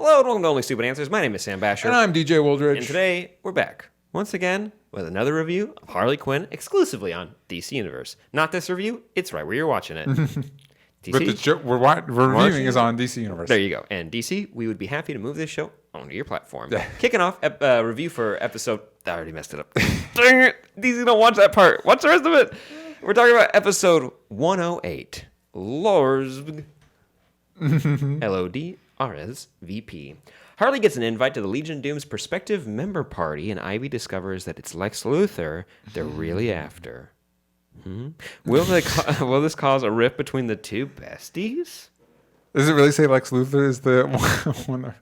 Hello and welcome to Only Stupid Answers. My name is Sam Basher. And I'm DJ Wooldridge. And today, we're back, once again, with another review of Harley Quinn, exclusively on DC Universe. Not this review, it's right where you're watching it. DC, But the show we're reviewing is on DC Universe. There you go. And DC, we would be happy to move this show onto your platform. Kicking off review for episode... I already messed it up. Dang it. DC, don't watch that part. Watch the rest of it. We're talking about episode 108. L.O.D.R.S.V.P. L.O.D.R.S.V.P. Harley gets an invite to the Legion of Doom's prospective member party, and Ivy discovers that it's Lex Luthor they're really after. Will this cause a rift between the two besties? Does it really say Lex Luthor is the one?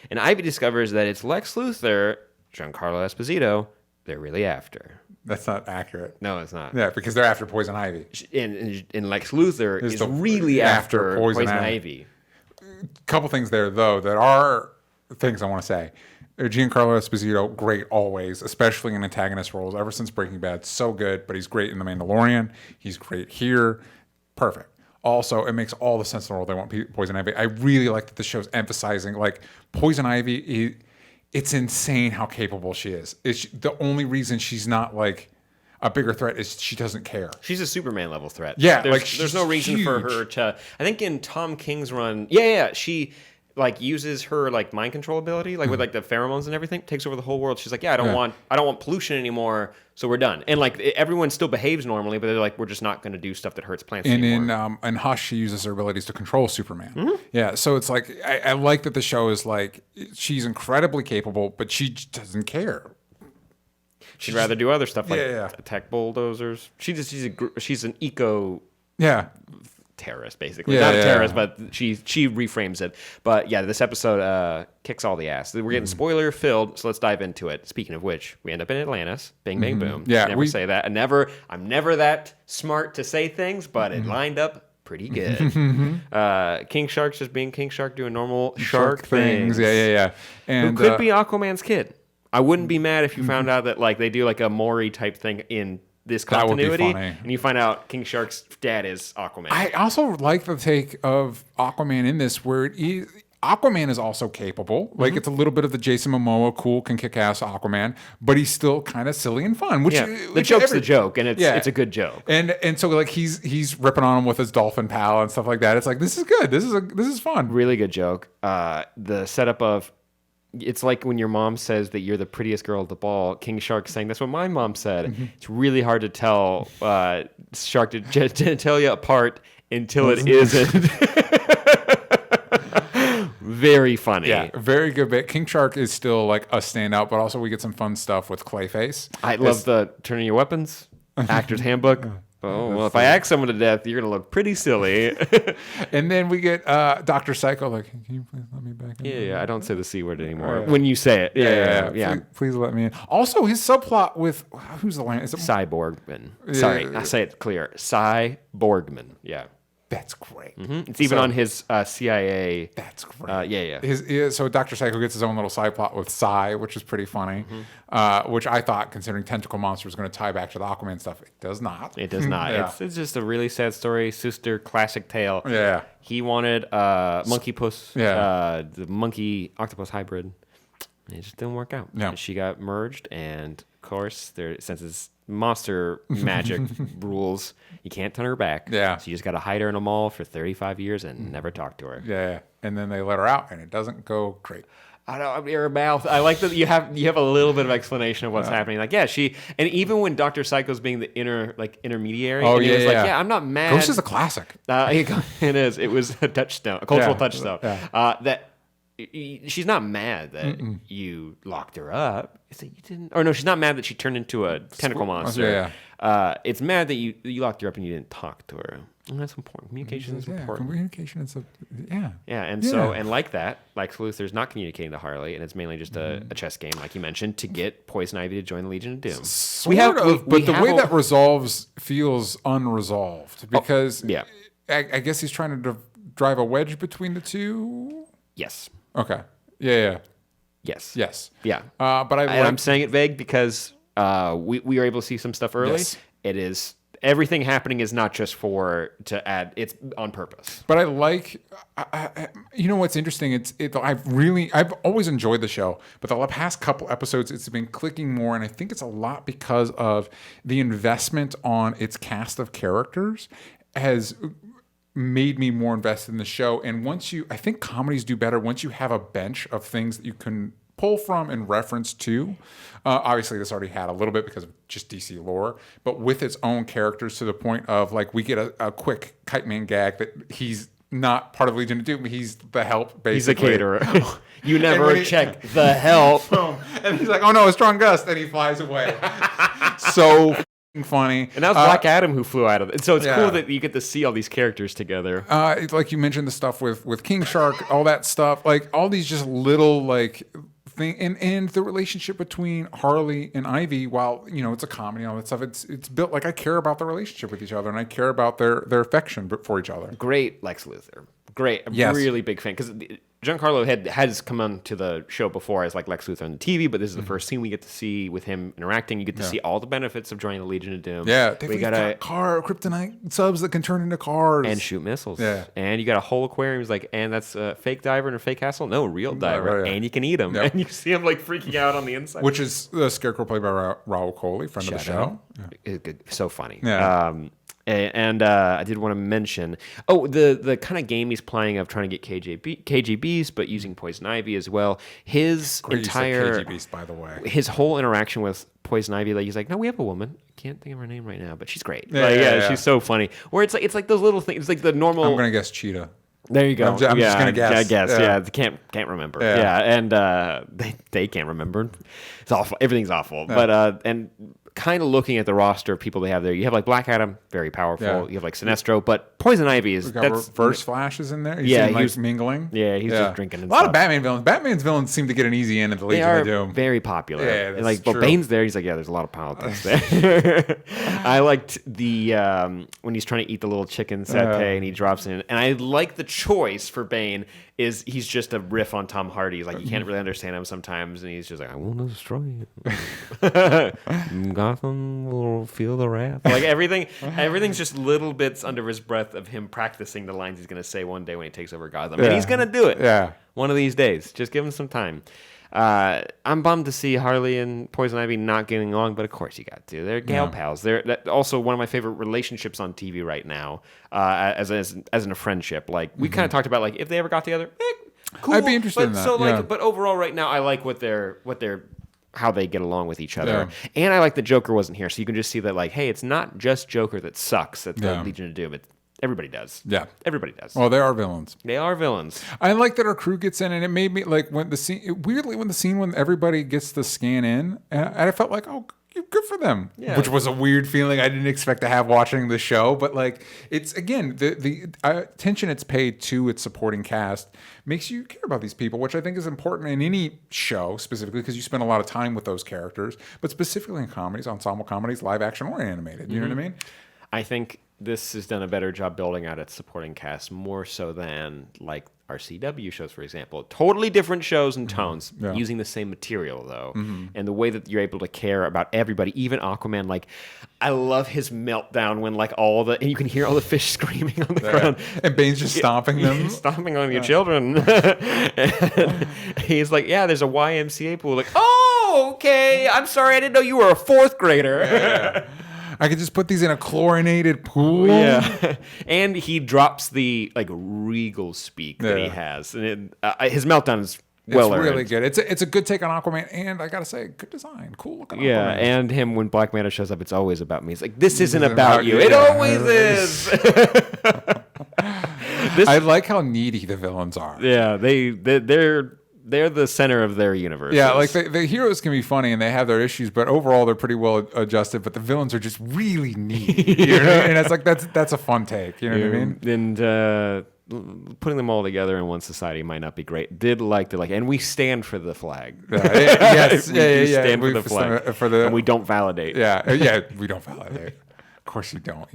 And Ivy discovers that it's Lex Luthor, Giancarlo Esposito, they're really after. That's not accurate. No, it's not. Yeah, because they're after Poison Ivy. And Lex Luthor is really after Poison Ivy. Couple things there, though, that are things I want to say. Giancarlo Esposito, great always, especially in antagonist roles. Ever since Breaking Bad, so good, but he's great in The Mandalorian. He's great here. Perfect. Also, it makes all the sense in the world they want Poison Ivy. I really like that the show's emphasizing, like, Poison Ivy, it's insane how capable she is. The only reason she's not, like, a bigger threat is she doesn't care. She's a Superman level threat. Yeah, there's no reason huge. for her to. I think in Tom King's run, she like uses her like mind control ability, like with like the pheromones and everything, takes over the whole world. She's like, I don't want pollution anymore, so we're done. And like everyone still behaves normally, but they're like, we're just not going to do stuff that hurts plants anymore. And in Hush, she uses her abilities to control Superman. Yeah, so it's like I like that the show is like she's incredibly capable, but she just doesn't care. She'd rather do other stuff like attack bulldozers. She's an eco terrorist, basically. Not a terrorist, but she reframes it. But yeah, this episode kicks all the ass. We're getting spoiler filled, so let's dive into it. Speaking of which, we end up in Atlantis. Bing, bang, boom. Yeah, never say that. I'm never that smart to say things, but it lined up pretty good. King Shark's just being King Shark, doing normal shark things. Yeah. And who could be Aquaman's kid? I wouldn't be mad if you found out that like they do like a Maury type thing in this continuity, that would be funny. And you find out King Shark's dad is Aquaman. I also like the take of Aquaman in this, where Aquaman is also capable. Like it's a little bit of the Jason Momoa cool, can kick ass Aquaman, but he's still kind of silly and fun. Which the joke's the joke, and it's a good joke. And so like he's ripping on him with his dolphin pal and stuff like that. It's like this is good. This is fun. Really good joke. The setup of. It's like when your mom says that you're the prettiest girl at the ball. King Shark saying, that's what my mom said. It's really hard to tell Shark to tell you apart until it isn't. Very funny. Yeah, very good bit. King Shark is still like a standout, but also we get some fun stuff with Clayface. I love the turning your weapons, actor's handbook. Oh, well, if I axe someone to death, you're going to look pretty silly. And then we get Dr. Psycho, like, can you please let me back in? Yeah, I don't say the C word anymore when you say it. Yeah. Please let me in. Also, his subplot with, who's the line? Is it Cyborgman. Sorry, I say it clear. Cyborgman. Yeah. That's great. It's even on his CIA. That's great. So Dr. Psycho gets his own little side plot with Psy, which is pretty funny. Which I thought, considering Tentacle Monster was going to tie back to the Aquaman stuff, it does not. It does not. It's just a really sad story. Sister classic tale. Yeah. He wanted Monkey Puss, the monkey octopus hybrid. And it just didn't work out. Yeah. And she got merged, and of course, since it's monster magic rules, you can't turn her back. Yeah. So you just got to hide her in a mall for 35 years and never talk to her. Yeah. And then they let her out, and it doesn't go great. I don't know, her mouth. I like that you have a little bit of explanation of what's happening. Like, and even when Dr. Psycho's being the intermediary, and he was like, I'm not mad. Ghost is a classic. It is. It was a touchstone, a cultural touchstone. That she's not mad that you locked her up. It's that you didn't. Or no, she's not mad that she turned into a tentacle monster. It's mad that you locked her up and you didn't talk to her. And that's important. Communication is important. Communication is and like that, Lex Luthor's not communicating to Harley, and it's mainly just a chess game, like you mentioned, to get Poison Ivy to join the Legion of Doom. But the way that resolves feels unresolved because I guess he's trying to drive a wedge between the two. Yes. Okay. Yeah. Yes. Yeah. But I'm saying it vague because we are able to see some stuff early. Yes. It is everything happening is not just to add. It's on purpose. But I like, you know what's interesting? I've always enjoyed the show, but the past couple episodes, it's been clicking more, and I think it's a lot because of the investment on its cast of characters has made me more invested in the show. And I think comedies do better once you have a bench of things that you can pull from and reference to. Obviously, this already had a little bit because of just DC lore, but with its own characters to the point of like we get a quick Kite Man gag that he's not part of Legion of Doom. He's the help, basically. He's a caterer. You never check the help. And he's like, oh no, a strong gust. And he flies away. So funny. And that was Black Adam who flew out of it. So it's cool that you get to see all these characters together. Like you mentioned the stuff with King Shark, all that stuff, like all these just little like thing, and the relationship between Harley and Ivy, while it's a comedy and all that stuff, it's built like I care about the relationship with each other and I care about their affection for each other. Great Lex Luthor. Great. I'm really big fan because Giancarlo has come on to the show before as like Lex Luthor on the TV, but this is the first scene we get to see with him interacting. You get to see all the benefits of joining the Legion of Doom. Yeah, we got kryptonite subs that can turn into cars and shoot missiles. Yeah, and you got a whole aquarium. He's like, and that's a fake diver in a fake castle. No, real diver, and you can eat him. Yep. And you see him like freaking out on the inside, which is the Scarecrow played by Raul Coley, friend of the show. So funny. Yeah. And I did want to mention, the kind of game he's playing of trying to get KGBs, but using Poison Ivy as well. His entire KGBs, by the way, his whole interaction with Poison Ivy, like he's like, no, we have a woman. I can't think of her name right now, but she's great. She's so funny. Where it's like those little things. It's like the normal. I'm gonna guess Cheetah. There you go. I'm just gonna guess. I guess. Yeah. Can't remember. Yeah. And they can't remember. It's awful. Everything's awful. Yeah. But and kind of looking at the roster of people they have there, you have like Black Adam, very powerful. Yeah. You have like Sinestro, but Poison Ivy is Reverse Flash is in there. He's mingling. Yeah, he's just drinking. A lot of Batman villains. Batman's villains seem to get an easy end at the Legion of Doom. Very popular. Yeah, that's like, true. But Bane's there. He's like, there's a lot of politics there. I liked the when he's trying to eat the little chicken satay and he drops it in, and I like the choice for Bane. Is he's just a riff on Tom Hardy. He's like, you can't really understand him sometimes, and he's just like, I will destroy you. Gotham will feel the wrath. Like everything's just little bits under his breath of him practicing the lines he's going to say one day when he takes over Gotham. And he's going to do it. Yeah. One of these days. Just give him some time. I'm bummed to see Harley and Poison Ivy not getting along, but of course you got to. They're gal pals. They're also one of my favorite relationships on TV right now, as in a friendship. Like we kind of talked about, like if they ever got together, cool. I'd be interested in that. So but overall, right now, I like what they're how they get along with each other. Yeah. And I like that Joker wasn't here, so you can just see that, like, hey, it's not just Joker that sucks at the Legion of Doom. Everybody does. Yeah. Everybody does. Well, they are villains. They are villains. I like that our crew gets in, and it made me, like, when the scene when everybody gets the scan in, and I felt like, oh, good for them. Yeah. Which was a weird feeling I didn't expect to have watching the show. But, like, it's, again, the attention it's paid to its supporting cast makes you care about these people, which I think is important in any show, specifically because you spend a lot of time with those characters, but specifically in comedies, ensemble comedies, live action or animated. You know what I mean? I think this has done a better job building out its supporting cast, more so than like our CW shows, for example. Totally different shows and tones, using the same material though, and the way that you're able to care about everybody, even Aquaman. Like, I love his meltdown when like and you can hear all the fish screaming on the ground, and Bane's just stomping them, stomping on your children. And he's like, "Yeah, there's a YMCA pool." Like, oh, okay. I'm sorry, I didn't know you were a fourth grader. I could just put these in a chlorinated pool. Yeah, and he drops the like regal speak that he has, and his meltdown is well earned. It's really good. It's a good take on Aquaman, and I gotta say, good design, cool looking. Yeah, Aquaman. And him when Black Manta shows up, it's always about me. It's like, this isn't about you. It always is. I like how needy the villains are. Yeah, they're the center of their universe. Yeah, like the heroes can be funny and they have their issues, but overall they're pretty well adjusted. But the villains are just really needy. You know what I mean? And it's like that's a fun take. You know what I mean? And putting them all together in one society might not be great. Did like and we stand for the flag. Yes, we stand for the flag, and we don't validate. Yeah, we don't validate. Of course you don't.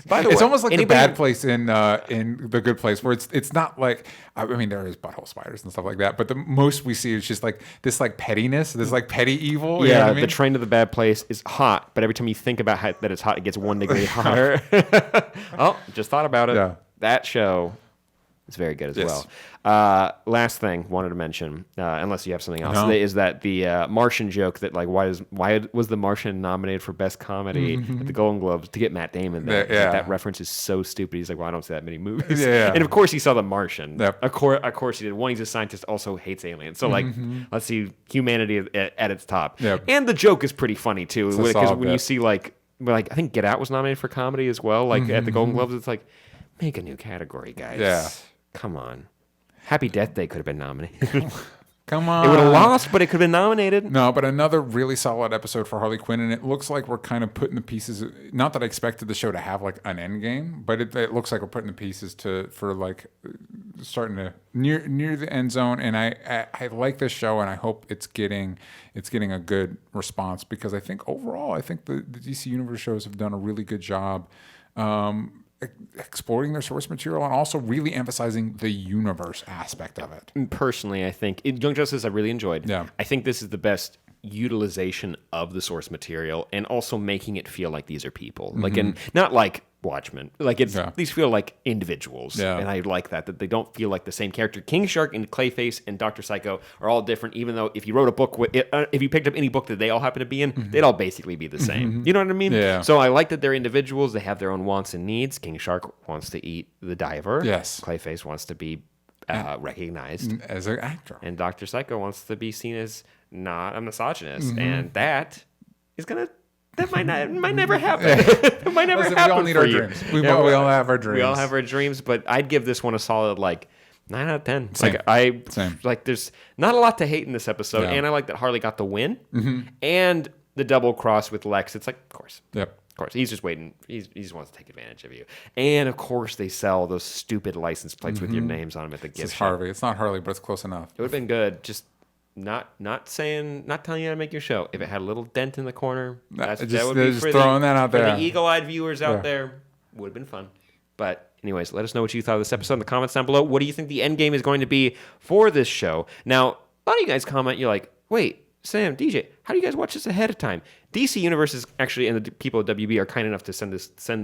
By the way, it's almost like the bad place in The Good Place, where it's not like, I mean, there is butthole spiders and stuff like that, but the most we see is just like this like pettiness, this like petty evil. Yeah, you know what I mean? the train to the bad place is hot, but every time you think about that it's hot, it gets 1 degree hotter. Oh, just thought about it. Yeah. That show is very good as well. Last thing wanted to mention, unless you have something else, is that the Martian joke that like why was the Martian nominated for best comedy at the Golden Globes to get Matt Damon there? That reference is so stupid. He's like, well, I don't see that many movies. And of course he saw The Martian. Of course he did. One, he's a scientist, also hates aliens. So like, let's see humanity at its top. And the joke is pretty funny too, because when you see like I think Get Out was nominated for comedy as well. Like at the Golden Globes, it's like, make a new category, guys. Yeah. Come on. Happy Death Day could have been nominated. Come on. It would have lost, but it could have been nominated. No, but another really solid episode for Harley Quinn, and it looks like we're kind of putting the pieces. Not that I expected the show to have like an end game, but it looks like we're putting the pieces for like starting to near the end zone. And I like this show, and I hope it's getting a good response, because I think overall, I think the DC Universe shows have done a really good job. Exploring their source material and also really emphasizing the universe aspect of it. Personally, I think Young Justice I really enjoyed. Yeah. I think this is the best utilization of the source material, and also making it feel like these are people. Like, and not like Watchmen. Like these feel like individuals. And I like that they don't feel like the same character. King Shark and Clayface and Dr. Psycho are all different, even though if you wrote a book if you picked up any book that they all happen to be in, they'd all basically be the same. You know what I mean? Yeah. So I like that they're individuals. They have their own wants and needs. King Shark wants to eat the diver. Yes. Clayface wants to be recognized as an actor. And Dr. Psycho wants to be seen as not a misogynist. And that is going to... That might never happen. It might never happen. We all need our dreams. We all have our dreams. We all have our dreams, but I'd give this one a solid like 9 out of 10. Same. Like there's not a lot to hate in this episode, and I like that Harley got the win, and the double cross with Lex. It's like, of course. Yep. Of course, he's just waiting. He just wants to take advantage of you. And of course, they sell those stupid license plates with your names on them at the gift shop. Harvey. It's not Harley, but it's close enough. It would have been good. Just not telling you how to make your show. If it had a little dent in the corner, that would be just throwing that out there. For the eagle-eyed viewers out there, would have been fun. But anyways, let us know what you thought of this episode in the comments down below. What do you think the end game is going to be for this show? Now, a lot of you guys comment, you're like, wait, Sam, DJ, how do you guys watch this ahead of time? DC Universe is actually, and the people at WB are kind enough to send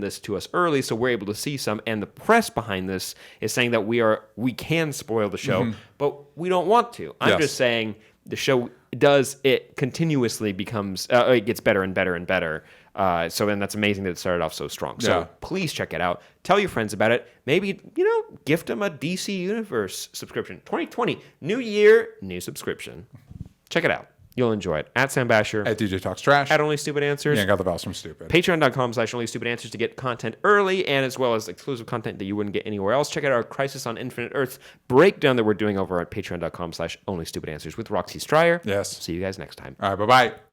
this to us early, so we're able to see some. And the press behind this is saying that we can spoil the show, but we don't want to. I'm just saying the show continuously becomes, it gets better and better and better. So then that's amazing that it started off so strong. So please check it out. Tell your friends about it. Maybe, gift them a DC Universe subscription. 2020, new year, new subscription. Check it out. You'll enjoy it. At Sam Basher. At DJ Talks Trash. At Only Stupid Answers. Yeah, got the bells from Stupid. Patreon.com/Only Stupid Answers to get content early, and as well as exclusive content that you wouldn't get anywhere else. Check out our Crisis on Infinite Earths breakdown that we're doing over at Patreon.com/Only Stupid Answers with Roxy Stryer. Yes. See you guys next time. All right, bye-bye.